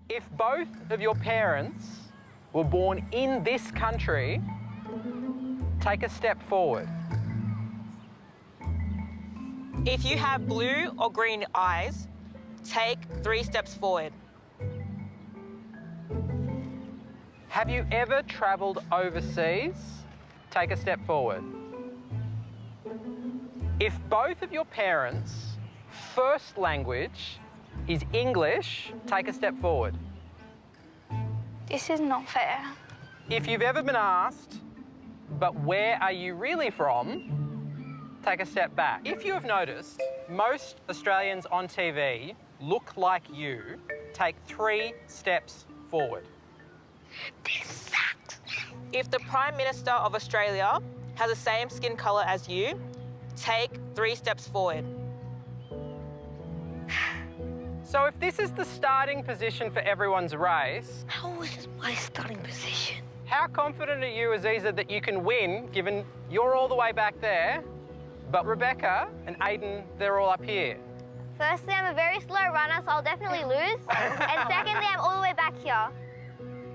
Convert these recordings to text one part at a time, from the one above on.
If both of your parents were born in this country, take a step forward. If you have blue or green eyes, take 3 steps forward. Have you ever travelled overseas? Take a step forward. If both of your parents' first language is English, take a step forward. This is not fair. If you've ever been asked, but where are you really from? Take a step back. If you have noticed, most Australians on TV look like you. Take 3 steps forward. This sucks. If the Prime Minister of Australia has the same skin colour as you, take 3 steps forward. So if this is the starting position for everyone's race, How is my starting position? how confident are you, Aziza, that you can win, given you're all the way back there, but Rebecca and Aiden, they're all up here? Firstly, I'm a very slow runner, so I'll definitely lose. And secondly, I'm all the way back here.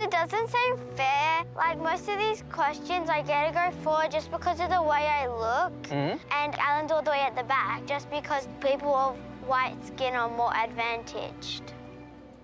It doesn't seem fair. Like, most of these questions, I get to go forward just because of the way I look. And Alan's all the way at the back, just because people of white skin are more advantaged.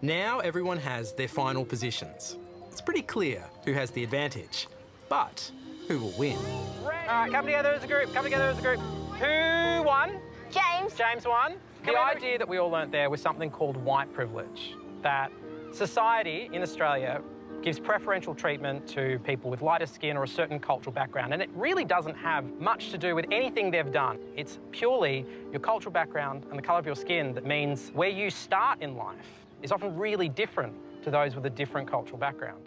Now everyone has their final positions. It's pretty clear who has the advantage, but who will win? All right, come together as a group, come together as a group. Who won? James. James won. The idea that we all learnt there was something called white privilege, that society in Australia gives preferential treatment to people with lighter skin or a certain cultural background, and it really doesn't have much to do with anything they've done. It's purely your cultural background and the colour of your skin that means where you start in life is often really different to those with a different cultural background.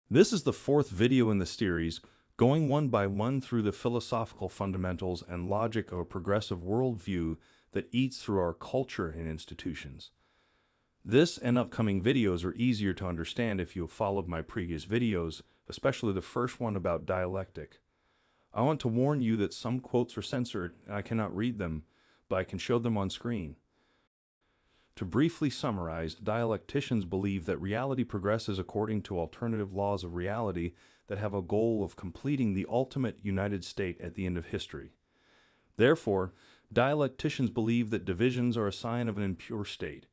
This is the 4th video in the series, going one by one through the philosophical fundamentals and logic of a progressive worldview that eats through our culture and institutions. This and upcoming videos are easier to understand if you have followed my previous videos, especially the first one about dialectic. I want to warn you that some quotes are censored and I cannot read them, but I can show them on screen. To briefly summarize, dialecticians believe that reality progresses according to alternative laws of reality that have a goal of completing the ultimate united state at the end of history. Therefore, dialecticians believe that divisions are a sign of an impure state.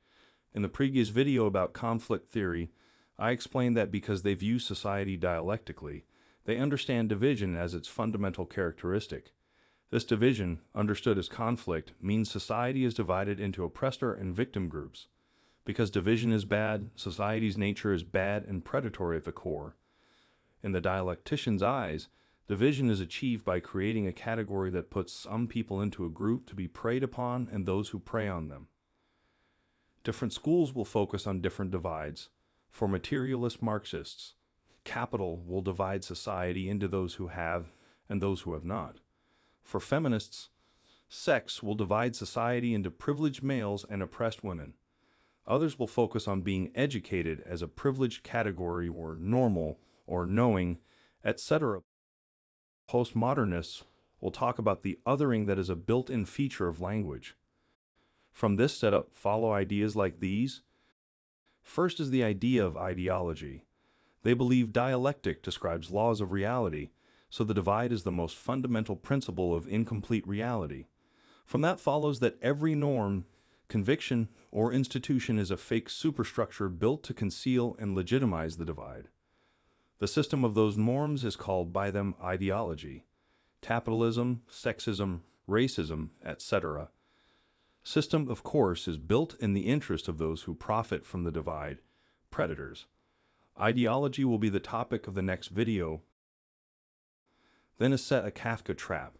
In the previous video about conflict theory, I explained that because they view society dialectically, they understand division as its fundamental characteristic. This division, understood as conflict, means society is divided into oppressor and victim groups. Because division is bad, society's nature is bad and predatory at the core. In the dialectician's eyes, division is achieved by creating a category that puts some people into a group to be preyed upon and those who prey on them. Different schools will focus on different divides. For materialist Marxists, capital will divide society into those who have and those who have not. For feminists, sex will divide society into privileged males and oppressed women. Others will focus on being educated as a privileged category or normal or knowing, etc. Postmodernists will talk about the othering that is a built-in feature of language. From this setup follow ideas like these. First is the idea of ideology. They believe dialectic describes laws of reality, so the divide is the most fundamental principle of incomplete reality. From that follows that every norm, conviction, or institution is a fake superstructure built to conceal and legitimize the divide. The system of those norms is called by them ideology. Capitalism, sexism, racism, etc. System, of course, is built in the interest of those who profit from the divide, predators. Ideology will be the topic of the next video. Then is set a Kafka trap.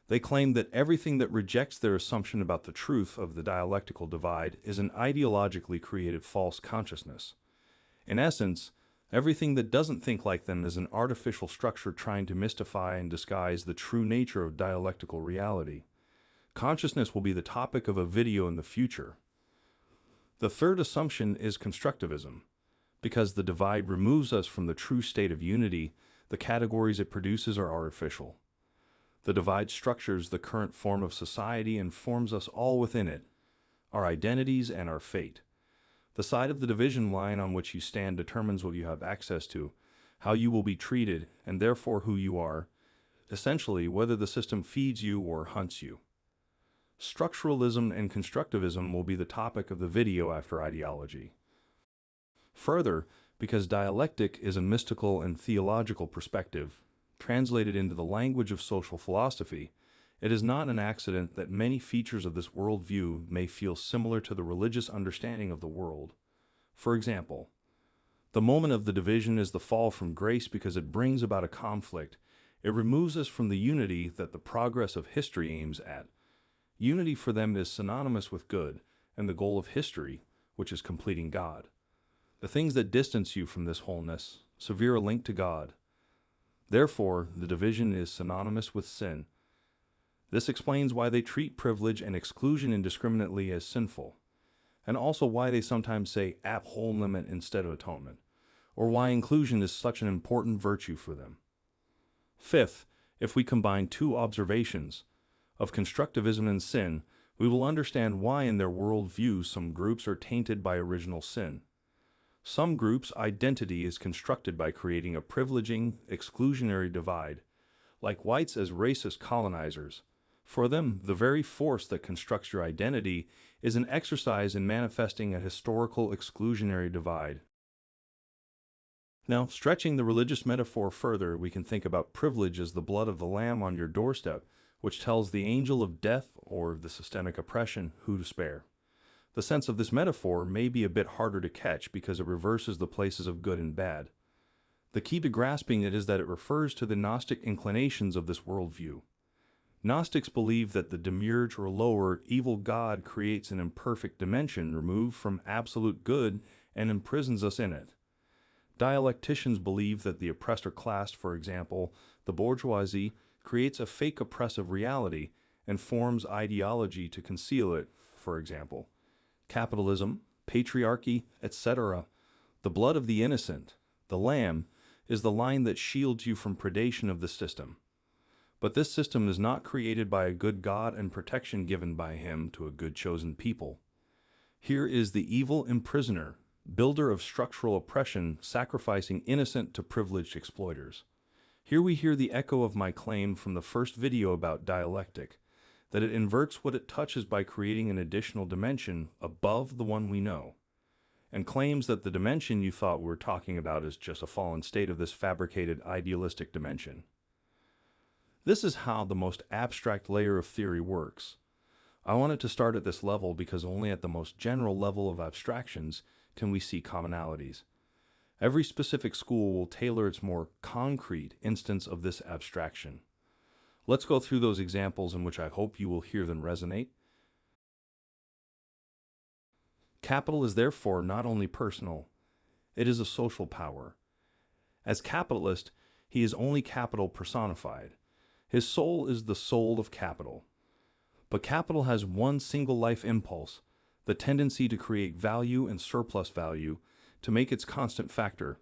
They claim that everything that rejects their assumption about the truth of the dialectical divide is an ideologically created false consciousness. In essence, everything that doesn't think like them is an artificial structure trying to mystify and disguise the true nature of dialectical reality. Consciousness will be the topic of a video in the future. The third assumption is constructivism. Because the divide removes us from the true state of unity, the categories it produces are artificial. The divide structures the current form of society and forms us all within it. our identities, and our fate. The side of the division line on which you stand determines what you have access to, how you will be treated, and therefore who you are, essentially whether the system feeds you or hunts you. Structuralism and constructivism will be the topic of the video after ideology. Further, because dialectic is a mystical and theological perspective, translated into the language of social philosophy, it is not an accident that many features of this worldview may feel similar to the religious understanding of the world. For example, the moment of the division is the fall from grace because it brings about a conflict. It removes us from the unity that the progress of history aims at. Unity for them is synonymous with good, and the goal of history, which is completing God. The things that distance you from this wholeness sever a link to God. Therefore, the division is synonymous with sin. This explains why they treat privilege and exclusion indiscriminately as sinful, and also why they sometimes say atonement instead of atonement, or why inclusion is such an important virtue for them. Fifth, if we combine two observations of constructivism and sin, we will understand why in their worldview some groups are tainted by original sin. Some groups' identity is constructed by creating a privileging, exclusionary divide, like whites as racist colonizers. For them, the very force that constructs your identity is an exercise in manifesting a historical exclusionary divide. Now, stretching the religious metaphor further, we can think about privilege as the blood of the lamb on your doorstep, which tells the angel of death or the systemic oppression who to spare. The sense of this metaphor may be a bit harder to catch because it reverses the places of good and bad. The key to grasping it is that it refers to the Gnostic inclinations of this worldview. Gnostics believe that the demiurge or lower evil God creates an imperfect dimension removed from absolute good and imprisons us in it. Dialecticians believe that the oppressor class, for example, the bourgeoisie, creates a fake oppressive reality and forms ideology to conceal it, for example. Capitalism, patriarchy, etc. The blood of the innocent, the lamb, is the line that shields you from predation of the system. But this system is not created by a good God and protection given by him to a good chosen people. Here is the evil imprisoner, builder of structural oppression, sacrificing innocent to privileged exploiters. Here we hear the echo of my claim from the first video about dialectic, that it inverts what it touches by creating an additional dimension above the one we know, and claims that the dimension you thought we were talking about is just a fallen state of this fabricated idealistic dimension. This is how the most abstract layer of theory works. I wanted to start at this level because only at the most general level of abstractions can we see commonalities. Every specific school will tailor its more concrete instance of this abstraction. Let's go through those examples in which I hope you will hear them resonate. Capital is therefore not only personal, it is a social power. As capitalist, he is only capital personified. His soul is the soul of capital. But capital has one single life impulse, the tendency to create value and surplus value, to make its constant factor,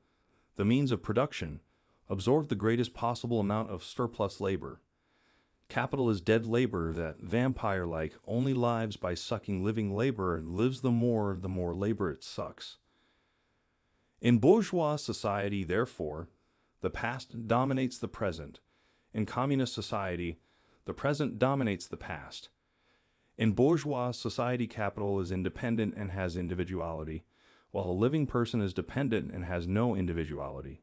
the means of production, absorb the greatest possible amount of surplus labor. Capital is dead labor that, vampire-like, only lives by sucking living labor and lives the more labor it sucks. In bourgeois society, therefore, the past dominates the present. In communist society, the present dominates the past. In bourgeois society, capital is independent and has individuality, while a living person is dependent and has no individuality.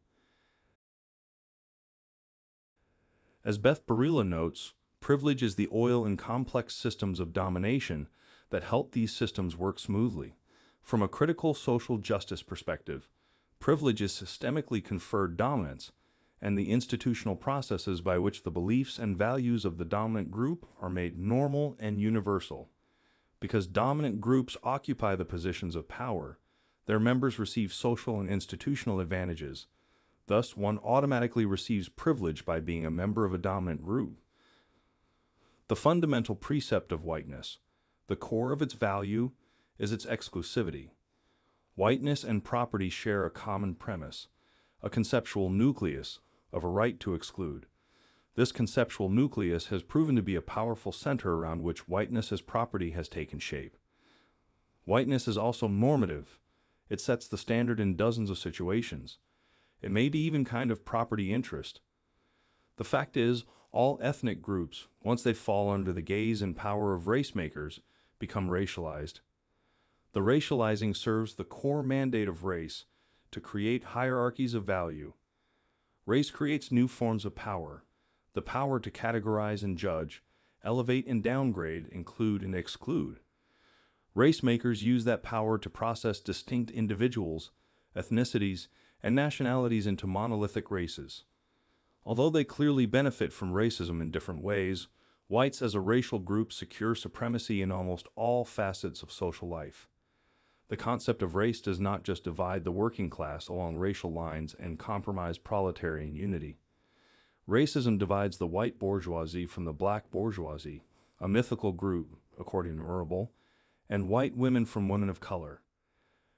As Beth Barilla notes, privilege is the oil in complex systems of domination that help these systems work smoothly. From a critical social justice perspective, privilege is systemically conferred dominance, and the institutional processes by which the beliefs and values of the dominant group are made normal and universal. Because dominant groups occupy the positions of power, their members receive social and institutional advantages. Thus, one automatically receives privilege by being a member of a dominant group. The fundamental precept of whiteness, the core of its value, is its exclusivity. Whiteness and property share a common premise, a conceptual nucleus of a right to exclude. This conceptual nucleus has proven to be a powerful center around which whiteness as property has taken shape. Whiteness is also normative. It sets the standard in dozens of situations. It may be even kind of property interest. The fact is, all ethnic groups, once they fall under the gaze and power of race makers, become racialized. The racializing serves the core mandate of race, to create hierarchies of value. Race creates new forms of power, the power to categorize and judge, elevate and downgrade, include and exclude. Race makers use that power to process distinct individuals, ethnicities, and nationalities into monolithic races. Although they clearly benefit from racism in different ways, whites as a racial group secure supremacy in almost all facets of social life. The concept of race does not just divide the working class along racial lines and compromise proletarian unity. Racism divides the white bourgeoisie from the black bourgeoisie, a mythical group, according to Herbal, and white women from women of color.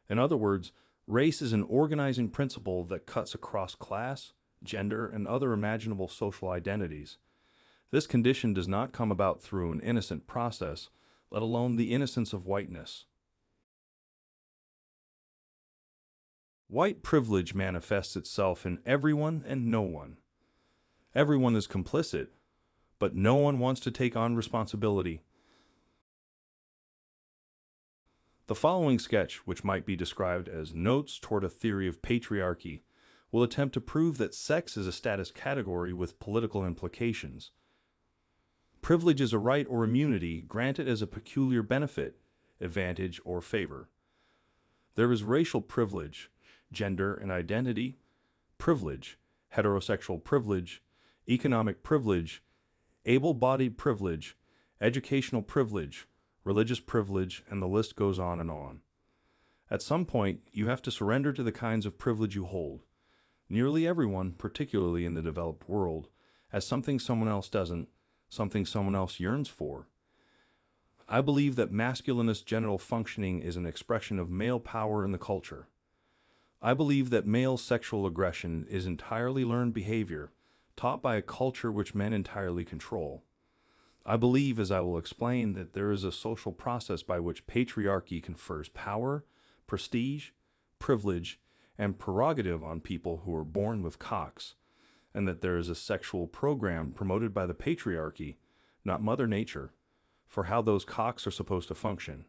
In other words, race is an organizing principle that cuts across class, gender, and other imaginable social identities. This condition does not come about through an innocent process, let alone the innocence of whiteness. White privilege manifests itself in everyone and no one. Everyone is complicit, but no one wants to take on responsibility. The following sketch, which might be described as notes toward a theory of patriarchy, will attempt to prove that sex is a status category with political implications. Privilege is a right or immunity granted as a peculiar benefit, advantage, or favor. There is racial privilege, gender and identity privilege, heterosexual privilege, economic privilege, able-bodied privilege, educational privilege, religious privilege, and the list goes on and on. At some point, you have to surrender to the kinds of privilege you hold. Nearly everyone, particularly in the developed world, has something someone else doesn't, something someone else yearns for. I believe that masculinist genital functioning is an expression of male power in the culture. I believe that male sexual aggression is entirely learned behavior, taught by a culture which men entirely control. I believe, as I will explain, that there is a social process by which patriarchy confers power, prestige, privilege, and prerogative on people who are born with cocks, and that there is a sexual program promoted by the patriarchy, not Mother Nature, for how those cocks are supposed to function.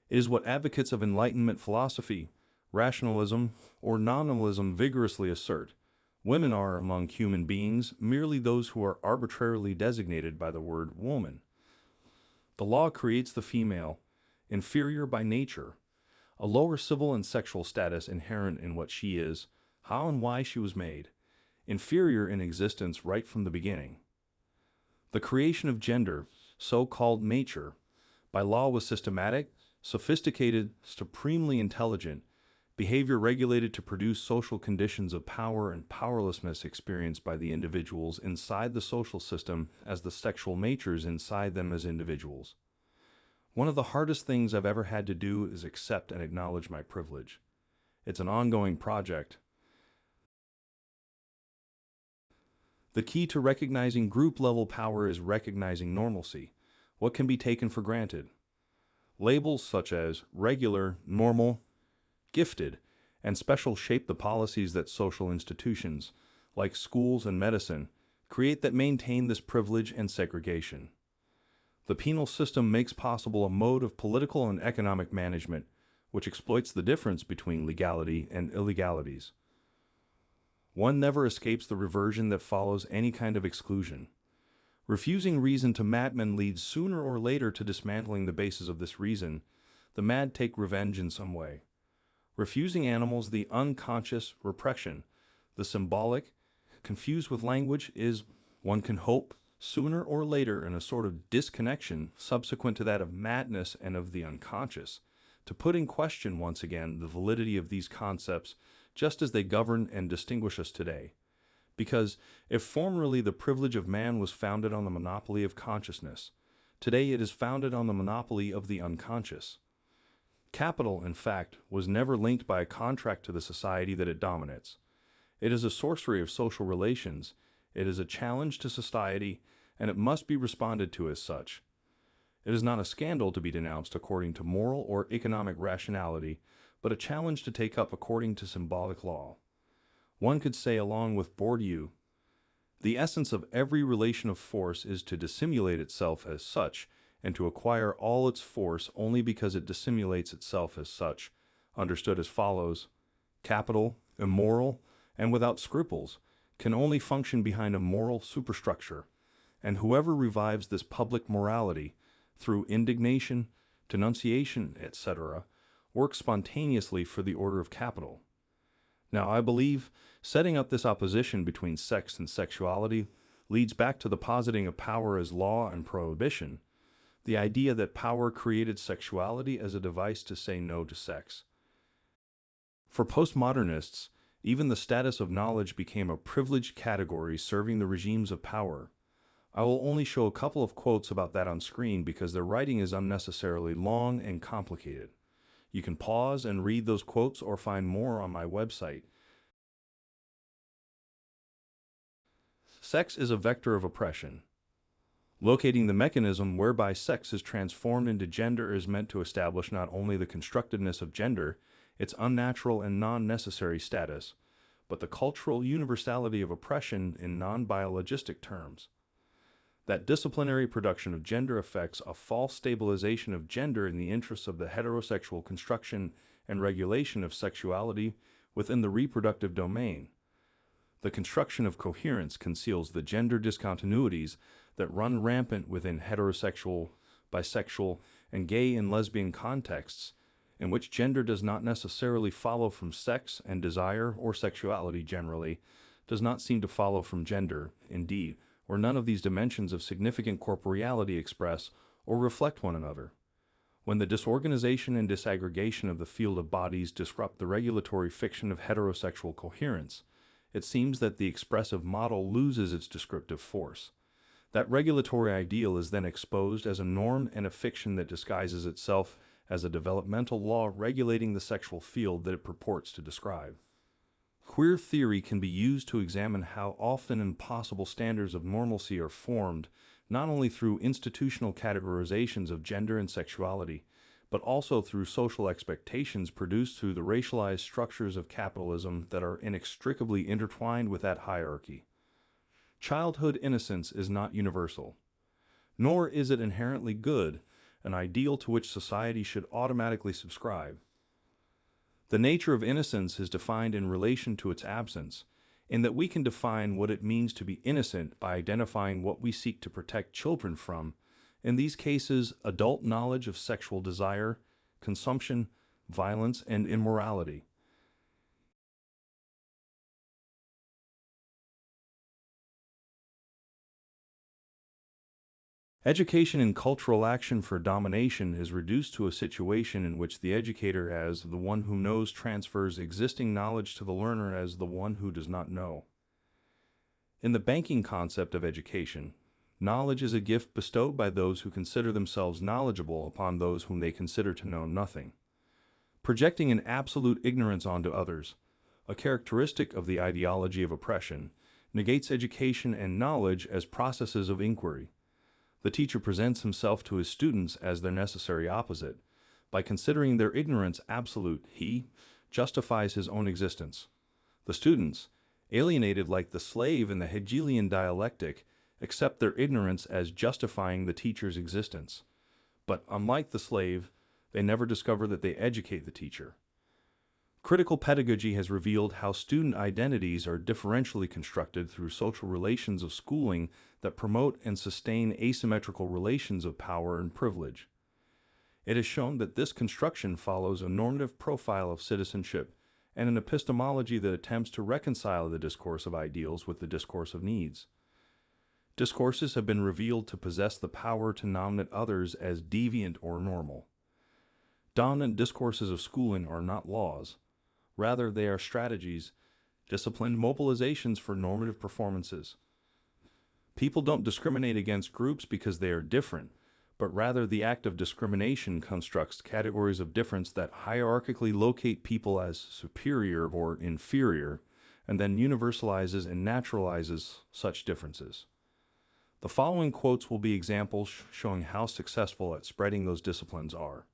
It is what advocates of Enlightenment philosophy, rationalism, or nominalism vigorously assert. Women are, among human beings, merely those who are arbitrarily designated by the word woman. The law creates the female, inferior by nature, a lower civil and sexual status inherent in what she is, how and why she was made, inferior in existence right from the beginning. The creation of gender, so-called nature, by law was systematic, sophisticated, supremely intelligent, behavior regulated to produce social conditions of power and powerlessness experienced by the individuals inside the social system as the sexual natures inside them as individuals. One of the hardest things I've ever had to do is accept and acknowledge my privilege. It's an ongoing project. The key to recognizing group-level power is recognizing normalcy, what can be taken for granted. Labels such as regular, normal, gifted, and special shape the policies that social institutions, like schools and medicine, create that maintain this privilege and segregation. The penal system makes possible a mode of political and economic management which exploits the difference between legality and illegalities. One never escapes the reversion that follows any kind of exclusion. Refusing reason to madmen leads sooner or later to dismantling the basis of this reason. The mad take revenge in some way. Refusing animals the unconscious repression, the symbolic, confused with language, is, one can hope, sooner or later in a sort of disconnection subsequent to that of madness and of the unconscious, to put in question once again the validity of these concepts just as they govern and distinguish us today. Because if formerly the privilege of man was founded on the monopoly of consciousness, today it is founded on the monopoly of the unconscious. Capital, in fact, was never linked by a contract to the society that it dominates. It is a sorcery of social relations, it is a challenge to society, and it must be responded to as such. It is not a scandal to be denounced according to moral or economic rationality, but a challenge to take up according to symbolic law. One could say, along with Bourdieu, the essence of every relation of force is to dissimulate itself as such, and to acquire all its force only because it dissimulates itself as such, understood as follows: capital, immoral, and without scruples, can only function behind a moral superstructure, and whoever revives this public morality, through indignation, denunciation, etc., works spontaneously for the order of capital. Now, I believe setting up this opposition between sex and sexuality leads back to the positing of power as law and prohibition, the idea that power created sexuality as a device to say no to sex. For postmodernists, even the status of knowledge became a privileged category serving the regimes of power. I will only show a couple of quotes about that on screen because their writing is unnecessarily long and complicated. You can pause and read those quotes or find more on my website. Sex is a vector of oppression. Locating the mechanism whereby sex is transformed into gender is meant to establish not only the constructedness of gender, its unnatural and non-necessary status, but the cultural universality of oppression in non-biologistic terms. That disciplinary production of gender affects a false stabilization of gender in the interests of the heterosexual construction and regulation of sexuality within the reproductive domain. The construction of coherence conceals the gender discontinuities that run rampant within heterosexual, bisexual, and gay and lesbian contexts, in which gender does not necessarily follow from sex, and desire or sexuality generally does not seem to follow from gender, indeed, where none of these dimensions of significant corporeality express or reflect one another. When the disorganization and disaggregation of the field of bodies disrupt the regulatory fiction of heterosexual coherence, it seems that the expressive model loses its descriptive force. That regulatory ideal is then exposed as a norm and a fiction that disguises itself as a developmental law regulating the sexual field that it purports to describe. Queer theory can be used to examine how often impossible standards of normalcy are formed, not only through institutional categorizations of gender and sexuality, but also through social expectations produced through the racialized structures of capitalism that are inextricably intertwined with that hierarchy. Childhood innocence is not universal, nor is it inherently good, an ideal to which society should automatically subscribe. The nature of innocence is defined in relation to its absence, in that we can define what it means to be innocent by identifying what we seek to protect children from, in these cases, adult knowledge of sexual desire, consumption, violence, and immorality. Education in cultural action for domination is reduced to a situation in which the educator as the one who knows transfers existing knowledge to the learner as the one who does not know. In the banking concept of education, knowledge is a gift bestowed by those who consider themselves knowledgeable upon those whom they consider to know nothing. Projecting an absolute ignorance onto others, a characteristic of the ideology of oppression, negates education and knowledge as processes of inquiry. The teacher presents himself to his students as their necessary opposite. By considering their ignorance absolute, he justifies his own existence. The students, alienated like the slave in the Hegelian dialectic, accept their ignorance as justifying the teacher's existence. But unlike the slave, they never discover that they educate the teacher. Critical pedagogy has revealed how student identities are differentially constructed through social relations of schooling that promote and sustain asymmetrical relations of power and privilege. It has shown that this construction follows a normative profile of citizenship and an epistemology that attempts to reconcile the discourse of ideals with the discourse of needs. Discourses have been revealed to possess the power to nominate others as deviant or normal. Dominant discourses of schooling are not laws. Rather, they are strategies, disciplined mobilizations for normative performances. People don't discriminate against groups because they are different, but rather the act of discrimination constructs categories of difference that hierarchically locate people as superior or inferior, and then universalizes and naturalizes such differences. The following quotes will be examples showing how successful at spreading those disciplines are.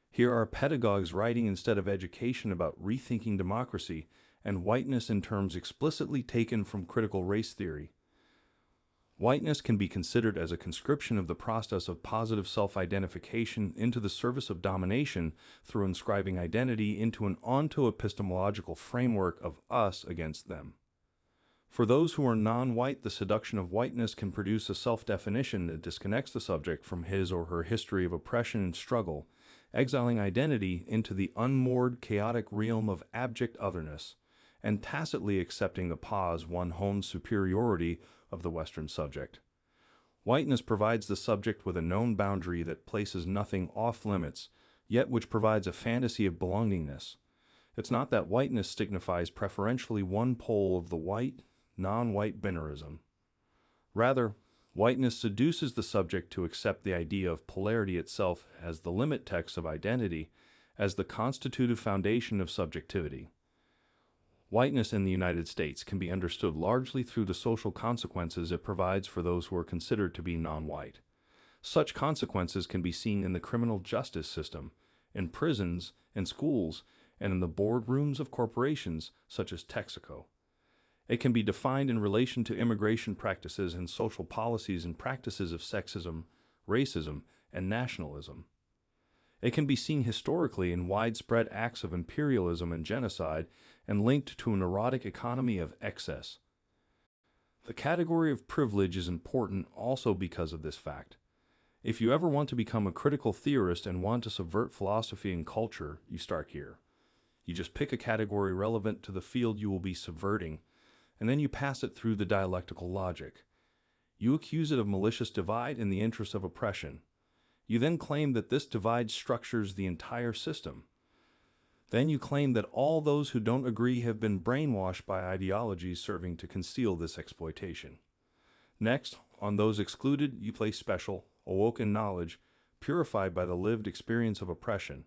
Here are pedagogues writing instead of education about rethinking democracy and whiteness in terms explicitly taken from critical race theory. Whiteness can be considered as a conscription of the process of positive self-identification into the service of domination through inscribing identity into an onto-epistemological framework of us against them. For those who are non-white, the seduction of whiteness can produce a self-definition that disconnects the subject from his or her history of oppression and struggle, exiling identity into the unmoored, chaotic realm of abject otherness, and tacitly accepting the pause one home's superiority of the Western subject. Whiteness provides the subject with a known boundary that places nothing off limits, yet which provides a fantasy of belongingness. It's not that whiteness signifies preferentially one pole of the white, non-white binarism. Rather, whiteness seduces the subject to accept the idea of polarity itself as the limit text of identity, as the constitutive foundation of subjectivity. Whiteness in the United States can be understood largely through the social consequences it provides for those who are considered to be non-white. Such consequences can be seen in the criminal justice system, in prisons, in schools, and in the boardrooms of corporations such as Texaco. It can be defined in relation to immigration practices and social policies and practices of sexism, racism, and nationalism. It can be seen historically in widespread acts of imperialism and genocide and linked to an erotic economy of excess. The category of privilege is important also because of this fact. If you ever want to become a critical theorist and want to subvert philosophy and culture, you start here. You just pick a category relevant to the field you will be subverting, and then you pass it through the dialectical logic. You accuse it of malicious divide in the interest of oppression. You then claim that this divide structures the entire system. Then you claim that all those who don't agree have been brainwashed by ideologies serving to conceal this exploitation. Next, on those excluded, you place special, awoken knowledge, purified by the lived experience of oppression.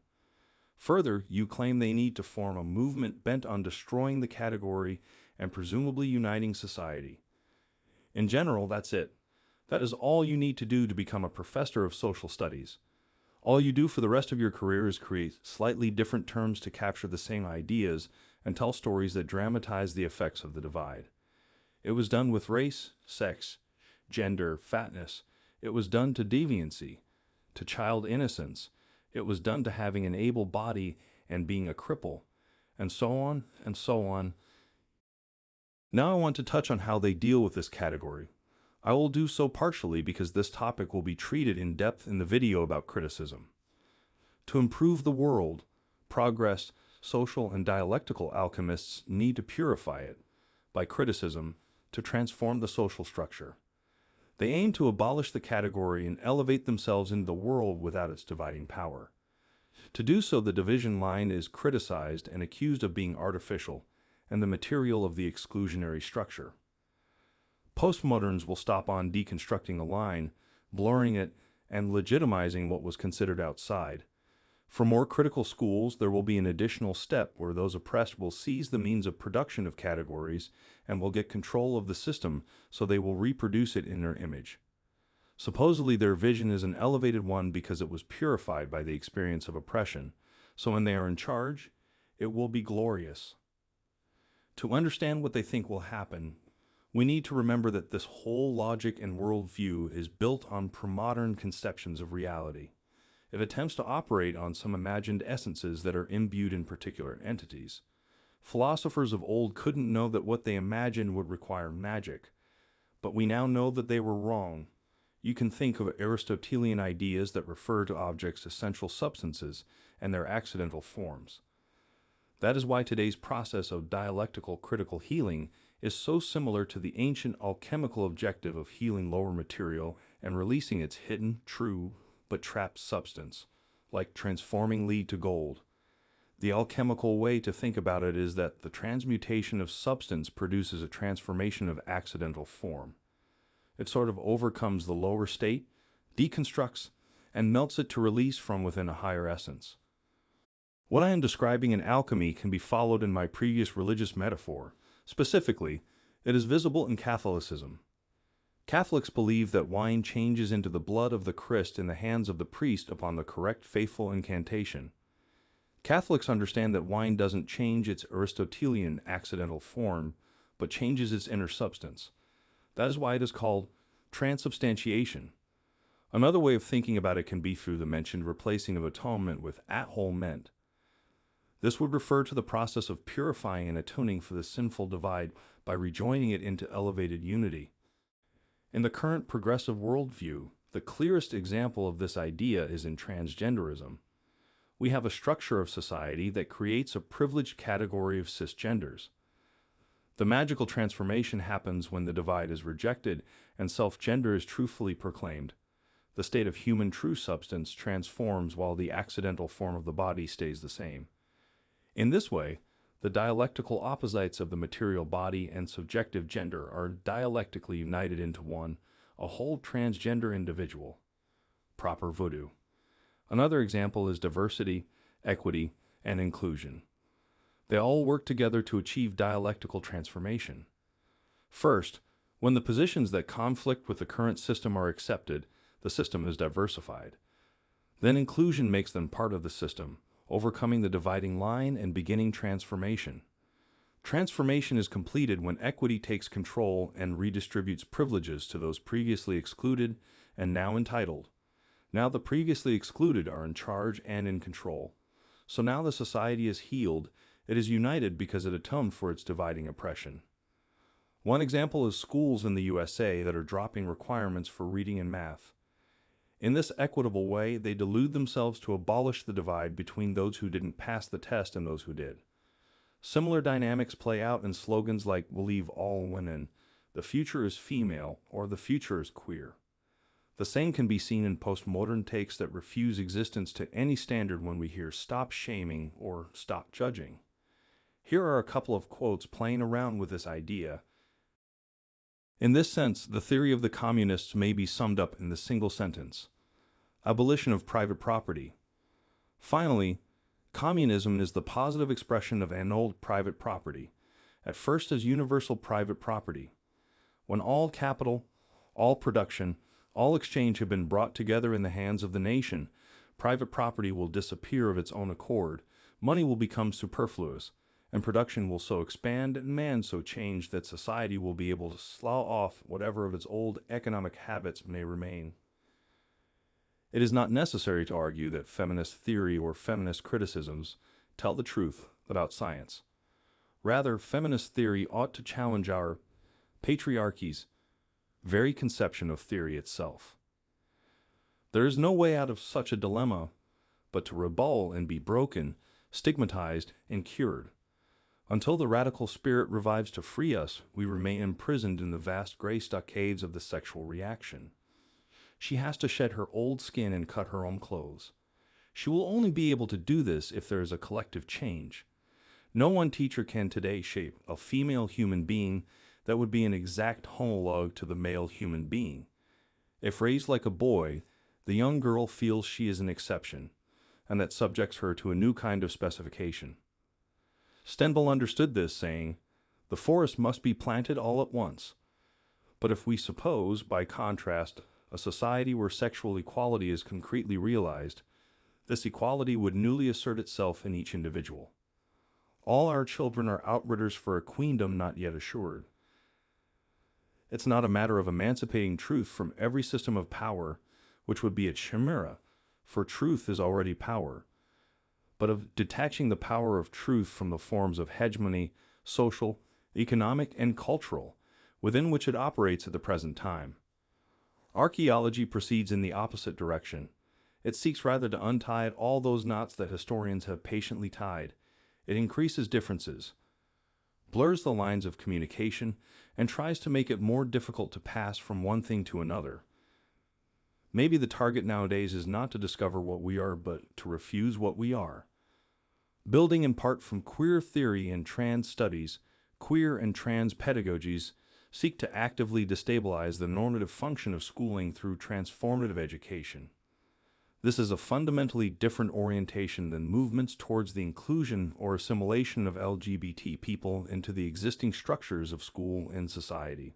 Further, you claim they need to form a movement bent on destroying the category and presumably uniting society. In general, that's it. That is all you need to do to become a professor of social studies. All you do for the rest of your career is create slightly different terms to capture the same ideas and tell stories that dramatize the effects of the divide. It was done with race, sex, gender, fatness. It was done to deviancy, to child innocence. It was done to having an able body and being a cripple, and so on and so on. Now I want to touch on how they deal with this category. I will do so partially because this topic will be treated in depth in the video about criticism. To improve the world, progress, social and dialectical alchemists need to purify it, by criticism, to transform the social structure. They aim to abolish the category and elevate themselves into the world without its dividing power. To do so, the division line is criticized and accused of being artificial, and the material of the exclusionary structure. Postmoderns will stop on deconstructing a line, blurring it, and legitimizing what was considered outside. For more critical schools, there will be an additional step where those oppressed will seize the means of production of categories and will get control of the system so they will reproduce it in their image. Supposedly their vision is an elevated one because it was purified by the experience of oppression, so when they are in charge, it will be glorious. To understand what they think will happen, we need to remember that this whole logic and worldview is built on premodern conceptions of reality. It attempts to operate on some imagined essences that are imbued in particular entities. Philosophers of old couldn't know that what they imagined would require magic, but we now know that they were wrong. You can think of Aristotelian ideas that refer to objects' essential substances and their accidental forms. That is why today's process of dialectical critical healing is so similar to the ancient alchemical objective of healing lower material and releasing its hidden, true, but trapped substance, like transforming lead to gold. The alchemical way to think about it is that the transmutation of substance produces a transformation of accidental form. It sort of overcomes the lower state, deconstructs, and melts it to release from within a higher essence. What I am describing in alchemy can be followed in my previous religious metaphor. Specifically, it is visible in Catholicism. Catholics believe that wine changes into the blood of the Christ in the hands of the priest upon the correct faithful incantation. Catholics understand that wine doesn't change its Aristotelian accidental form, but changes its inner substance. That is why it is called transubstantiation. Another way of thinking about it can be through the mentioned replacing of atonement with at-whole-ment. This would refer to the process of purifying and atoning for the sinful divide by rejoining it into elevated unity. In the current progressive worldview, the clearest example of this idea is in transgenderism. We have a structure of society that creates a privileged category of cisgenders. The magical transformation happens when the divide is rejected and self-gender is truthfully proclaimed. The state of human true substance transforms while the accidental form of the body stays the same. In this way, the dialectical opposites of the material body and subjective gender are dialectically united into one, a whole transgender individual. Proper voodoo. Another example is diversity, equity, and inclusion. They all work together to achieve dialectical transformation. First, when the positions that conflict with the current system are accepted, the system is diversified. Then inclusion makes them part of the system, overcoming the dividing line and beginning transformation. Transformation is completed when equity takes control and redistributes privileges to those previously excluded and now entitled. Now the previously excluded are in charge and in control. So now the society is healed. It is united because it atoned for its dividing oppression. One example is schools in the USA that are dropping requirements for reading and math. In this equitable way, they delude themselves to abolish the divide between those who didn't pass the test and those who did. Similar dynamics play out in slogans like "Believe all women," "The future is female," or "The future is queer." The same can be seen in postmodern takes that refuse existence to any standard when we hear "stop shaming" or "stop judging." Here are a couple of quotes playing around with this idea. In this sense, the theory of the communists may be summed up in the single sentence: abolition of private property. Finally, communism is the positive expression of annulled private property, at first as universal private property. When all capital, all production, all exchange have been brought together in the hands of the nation, private property will disappear of its own accord, money will become superfluous, and production will so expand and man so change that society will be able to slough off whatever of its old economic habits may remain. It is not necessary to argue that feminist theory or feminist criticisms tell the truth about science. Rather, feminist theory ought to challenge our patriarchy's very conception of theory itself. There is no way out of such a dilemma but to rebel and be broken, stigmatized, and cured. Until the radical spirit revives to free us, we remain imprisoned in the vast gray stockades of the sexual reaction. She has to shed her old skin and cut her own clothes. She will only be able to do this if there is a collective change. No one teacher can today shape a female human being that would be an exact homologue to the male human being. If raised like a boy, the young girl feels she is an exception, and that subjects her to a new kind of specification. Stendhal understood this, saying, "The forest must be planted all at once." But if we suppose, by contrast, a society where sexual equality is concretely realized, this equality would newly assert itself in each individual. All our children are outridders for a queendom not yet assured. It's not a matter of emancipating truth from every system of power, which would be a chimera, for truth is already power, but of detaching the power of truth from the forms of hegemony, social, economic, and cultural, within which it operates at the present time. Archaeology proceeds in the opposite direction. It seeks rather to untie all those knots that historians have patiently tied. It increases differences, blurs the lines of communication, and tries to make it more difficult to pass from one thing to another. Maybe the target nowadays is not to discover what we are, but to refuse what we are. Building in part from queer theory and trans studies, queer and trans pedagogies seek to actively destabilize the normative function of schooling through transformative education. This is a fundamentally different orientation than movements towards the inclusion or assimilation of LGBT people into the existing structures of school and society.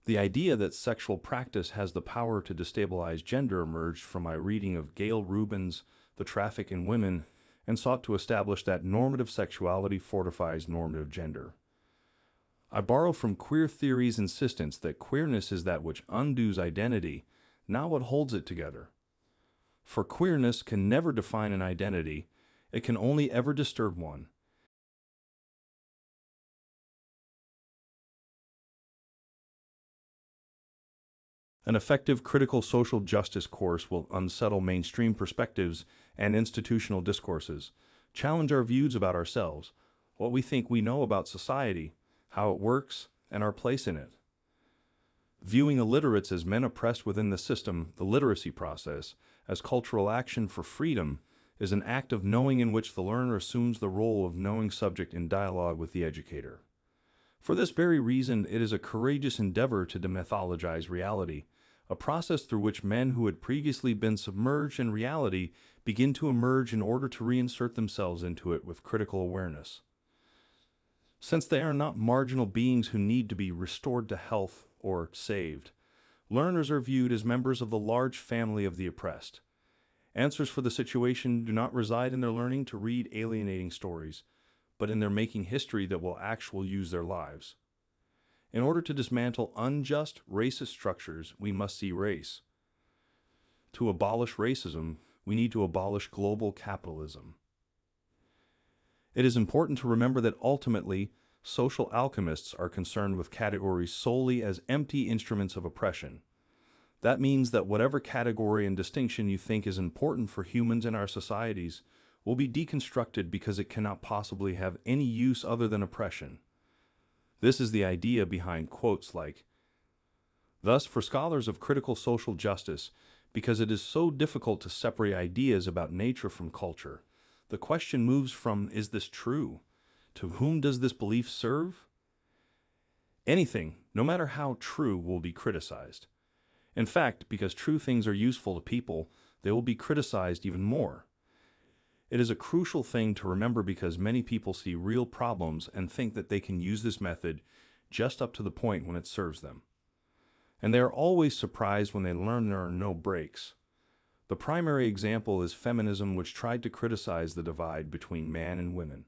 The idea that sexual practice has the power to destabilize gender emerged from my reading of Gail Rubin's The Traffic in Women and sought to establish that normative sexuality fortifies normative gender. I borrow from queer theory's insistence that queerness is that which undoes identity, not what holds it together. For queerness can never define an identity, it can only ever disturb one. An effective critical social justice course will unsettle mainstream perspectives and institutional discourses, challenge our views about ourselves, what we think we know about society, how it works, and our place in it. Viewing illiterates as men oppressed within the system, the literacy process, as cultural action for freedom, is an act of knowing in which the learner assumes the role of knowing subject in dialogue with the educator. For this very reason, it is a courageous endeavor to demythologize reality, a process through which men who had previously been submerged in reality begin to emerge in order to reinsert themselves into it with critical awareness. Since they are not marginal beings who need to be restored to health or saved, learners are viewed as members of the large family of the oppressed. Answers for the situation do not reside in their learning to read alienating stories, but in their making history that will actually use their lives. In order to dismantle unjust, racist structures, we must see race. To abolish racism, we need to abolish global capitalism. It is important to remember that ultimately, social alchemists are concerned with categories solely as empty instruments of oppression. That means that whatever category and distinction you think is important for humans in our societies will be deconstructed because it cannot possibly have any use other than oppression. This is the idea behind quotes like, "Thus, for scholars of critical social justice, because it is so difficult to separate ideas about nature from culture, the question moves from, is this true? To whom does this belief serve? Anything, no matter how true, will be criticized. In fact, because true things are useful to people, they will be criticized even more. It is a crucial thing to remember because many people see real problems and think that they can use this method just up to the point when it serves them. And they are always surprised when they learn there are no breaks. The primary example is feminism, which tried to criticize the divide between man and women.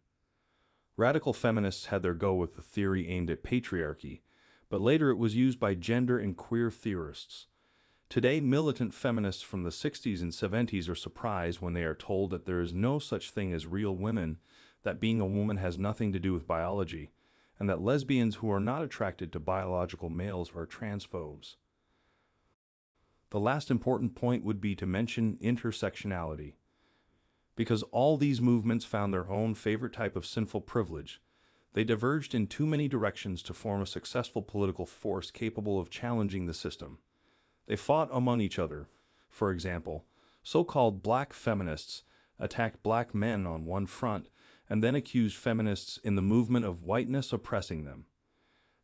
Radical feminists had their go with the theory aimed at patriarchy, but later it was used by gender and queer theorists. Today, militant feminists from the 60s and 70s are surprised when they are told that there is no such thing as real women, that being a woman has nothing to do with biology, and that lesbians who are not attracted to biological males are transphobes. The last important point would be to mention intersectionality. Because all these movements found their own favorite type of sinful privilege, they diverged in too many directions to form a successful political force capable of challenging the system. They fought among each other. For example, so-called black feminists attacked black men on one front and then accused feminists in the movement of whiteness oppressing them.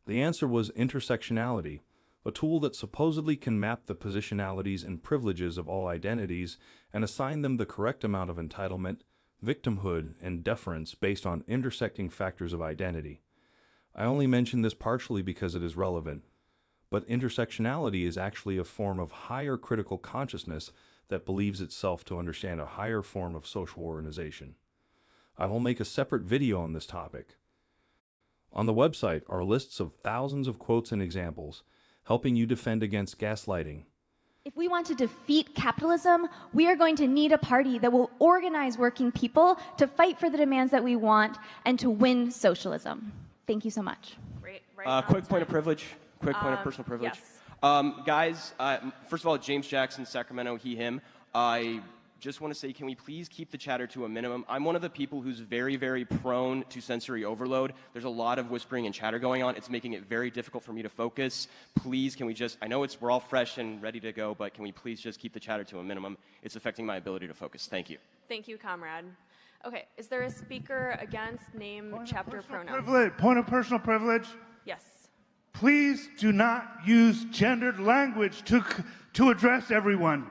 The answer was intersectionality, a tool that supposedly can map the positionalities and privileges of all identities and assign them the correct amount of entitlement, victimhood, and deference based on intersecting factors of identity. I only mention this partially because it is relevant. But intersectionality is actually a form of higher critical consciousness that believes itself to understand a higher form of social organization. I will make a separate video on this topic. On the website are lists of thousands of quotes and examples, helping you defend against gaslighting. If we want to defeat capitalism, we are going to need a party that will organize working people to fight for the demands that we want and to win socialism. Thank you so much. Great. Quick point of privilege. Quick point of personal privilege. Yes. Guys, first of all, James Jackson, Sacramento, he, him. I just want to say, can we please keep the chatter to a minimum? I'm one of the people who's very, very prone to sensory overload. There's a lot of whispering and chatter going on. It's making it very difficult for me to focus. Please, can we just, I know we're all fresh and ready to go, but can we please just keep the chatter to a minimum? It's affecting my ability to focus. Thank you. Thank you, comrade. Okay, is there a speaker against name, chapter, pronouns? Point of personal privilege. Yes. Please do not use gendered language to address everyone.